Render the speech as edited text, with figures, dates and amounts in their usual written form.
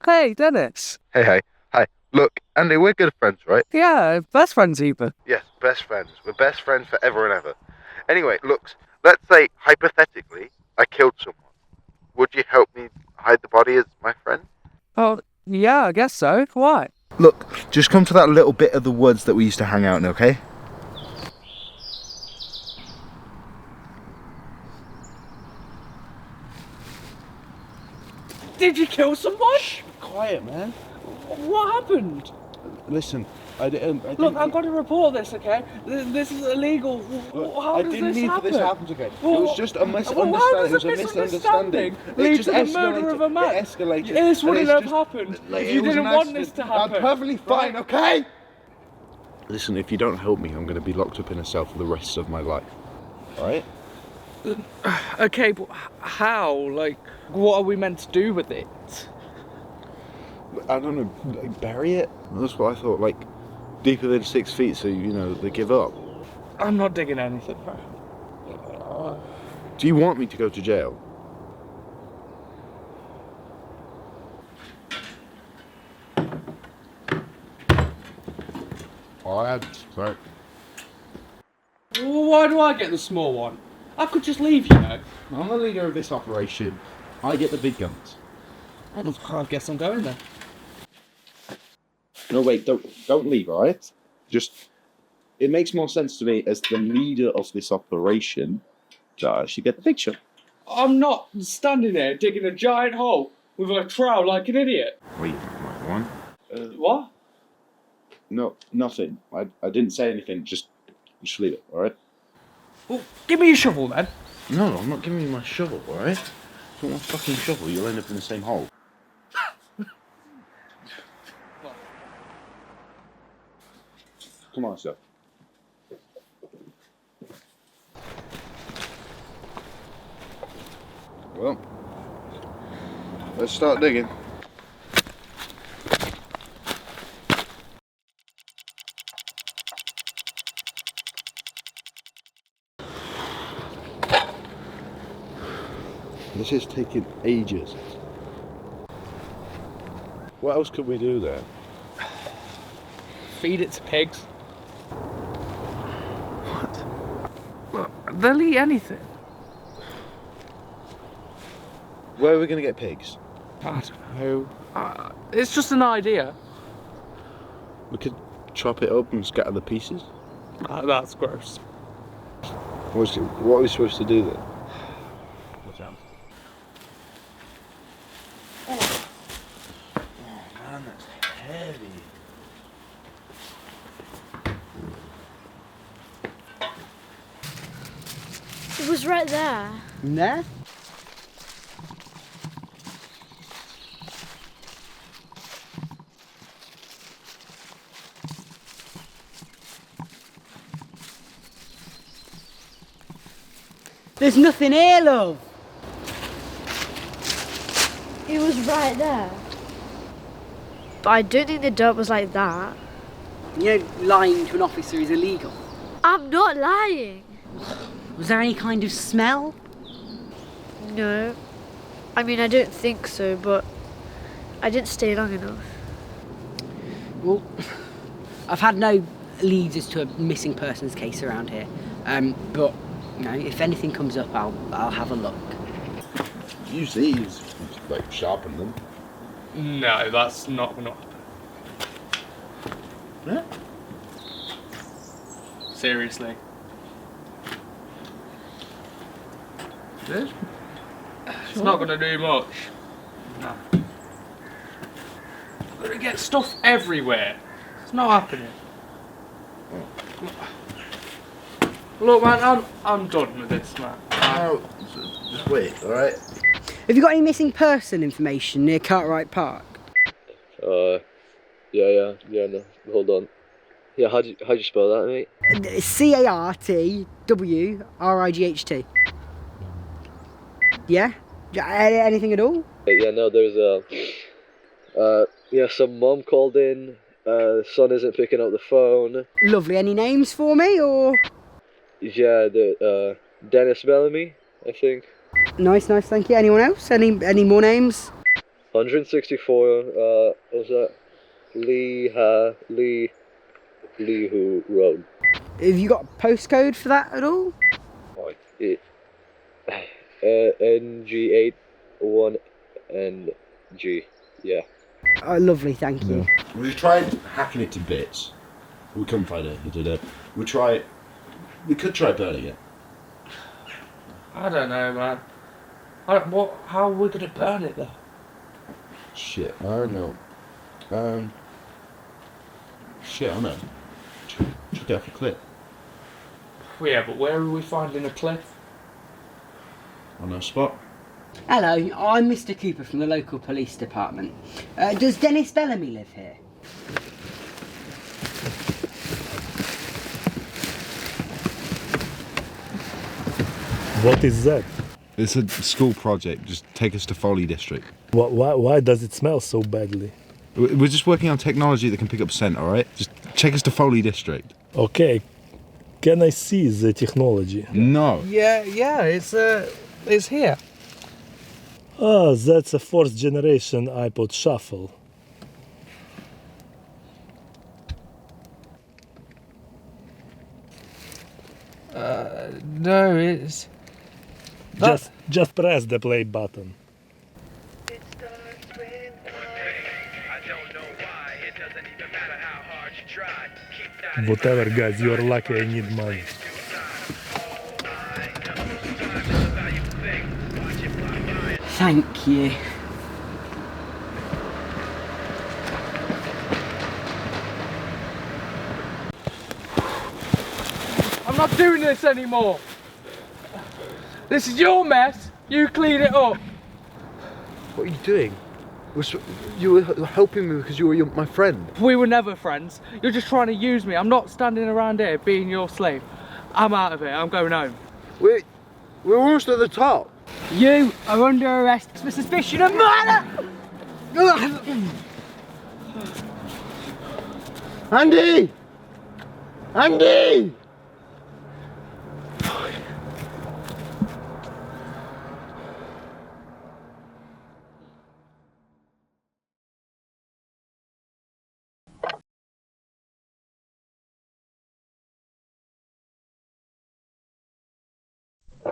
Hey, Dennis. Hey. Hi. Look, Andy, we're good friends, right? Yeah, best friends even. Yes, best friends. We're best friends forever and ever. Anyway, look, let's say, hypothetically, I killed someone. Would you help me hide the body as my friend? Oh, yeah, I guess so. Why? Look, just come to that little bit of the woods that we used to hang out in, okay? Did you kill someone? Shh, quiet, man. What happened? Listen, I didn't. Look, I've got to report this, okay? This is illegal. How does didn't this mean happen? for this to happen again. Well, it was just a misunderstanding. Well, how It was does a misunderstanding. lead to the murder of a man? It escalated. This and wouldn't it's have just- happened like, if it you was didn't an want accident. this to happen. I'm perfectly fine, right? okay? Listen, if you don't help me, I'm going to be locked up in a cell for the rest of my life. Alright? Okay, but how? Like, what are we meant to do with it? I don't know, like, bury it? That's what I thought, like, deeper than 6 feet so, they give up. I'm not digging anything, bro. Do you want me to go to jail? Sorry. Why do I get the small one? I could just leave, you know. I'm the leader of this operation. I get the big guns. I guess I'm going then. No, wait, don't leave, alright? It makes more sense to me as the leader of this operation that I should get the picture. I'm not standing there digging a giant hole with a trowel like an idiot. Wait, one? What? No, nothing. I didn't say anything, just leave it, alright? Well, give me your shovel then. No, I'm not giving you my shovel, alright? If you want my fucking shovel, you'll end up in the same hole. Come on, sir. Well, let's start digging. This is taking ages. What else could we do there? Feed it to pigs. What? Look, they'll eat anything. Where are we going to get pigs? I don't know. It's just an idea. We could chop it up and scatter the pieces. That's gross. What are we supposed to do then? Watch out. Oh man, that's heavy. It was right there. There? There's nothing here, love. It was right there. But I don't think the dirt was like that. You know, lying to an officer is illegal. I'm not lying. Was there any kind of smell? No. I mean, I don't think so, but I didn't stay long enough. Well, I've had no leads as to a missing persons case around here. But, if anything comes up, I'll have a look. Use these, like sharpen them. No, that's not gonna happen. Yeah? Seriously. This? It's not gonna do much. No. I'm gonna get stuff everywhere. It's not happening. Look, man, I'm done with this, man. No, just wait, alright? Have you got any missing person information near Cartwright Park? Yeah, no, hold on. Yeah, how'd you spell that, mate? CARTWRIGHT. Yeah? Anything at all? Yeah, no, there's some mom called in, son isn't picking up the phone. Lovely. Any names for me, or? Yeah, Dennis Bellamy, I think. Nice, thank you. Anyone else? Any more names? 164, what was that? Leehu Road. Have you got a postcode for that at all? Oh, NG81NG. Yeah. Oh, lovely, thank you. We tried hacking it to bits. We couldn't find it. We could try burning it. I don't know, man. How are we gonna burn it though? Shit, I don't know. Shit, I don't know. Chuck it off a cliff. Well, yeah, but where are we finding a cliff? On a spot. Hello, I'm Mr. Cooper from the local police department. Does Dennis Bellamy live here? What is that? It's a school project. Just take us to Foley District. Why does it smell so badly? We're just working on technology that can pick up scent, alright? Just take us to Foley District. Okay, can I see the technology? No. Yeah, it's here. Oh, that's a fourth generation iPod Shuffle. No, it's... Just press the play button. Whatever, guys, you're lucky I need money. Thank you. I'm not doing this anymore. This is your mess. You clean it up. What are you doing? You were helping me because you were my friend. We were never friends. You're just trying to use me. I'm not standing around here being your slave. I'm out of here. I'm going home. We're almost at the top. You are under arrest for suspicion of murder! Andy! Andy!